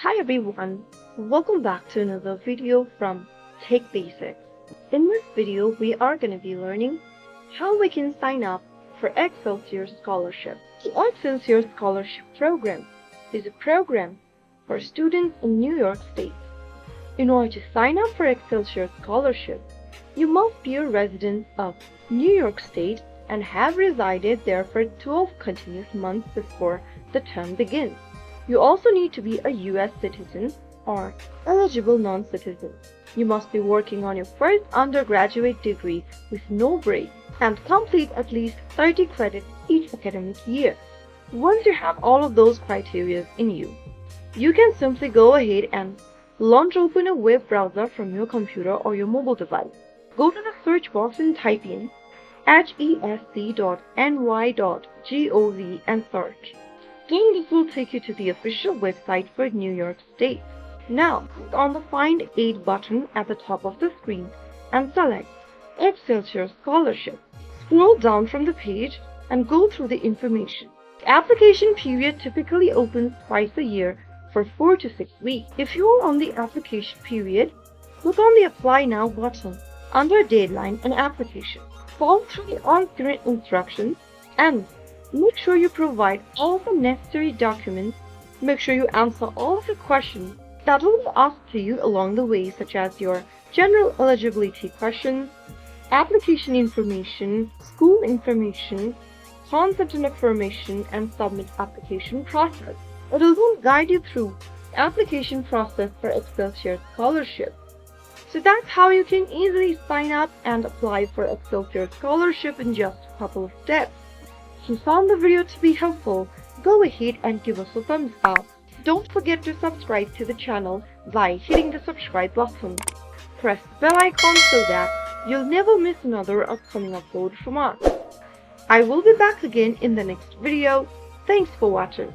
Hi everyone, welcome back to another video from Tech Basics. In this video, we are going to be learning how we can sign up for Excelsior Scholarship. The Excelsior Scholarship program is a program for students in New York State. In order to sign up for Excelsior Scholarship, you must be a resident of New York State and have resided there for 12 continuous months before the term begins. You also need to be a U.S. citizen or eligible non-citizen. You must be working on your first undergraduate degree with no break and complete at least 30 credits each academic year. Once you have all of those criteria in you, you can simply go ahead and launch open a web browser from your computer or your mobile device. Go to the search box and type in hesc.ny.gov and search. Then this will take you to the official website for New York State. Now, click on the Find Aid button at the top of the screen and select Excelsior Scholarship. Scroll down from the page and go through the information. The application period typically opens twice a year for 4 to 6 weeks. If you are on the application period, click on the Apply Now button under Deadline and Application. Follow through the on-screen instructions and make sure you provide all the necessary documents. Make sure you answer all of the questions that will be asked to you along the way, such as your general eligibility questions, application information, school information, concept and information, and submit application process. It will guide you through the application process for Excelsior Scholarship. So that's how you can easily sign up and apply for Excelsior Scholarship in just a couple of steps. If you found the video to be helpful, go ahead and give us a thumbs up. Don't forget to subscribe to the channel by hitting the subscribe button. Press the bell icon so that you'll never miss another upcoming upload from us. I will be back again in the next video. Thanks for watching.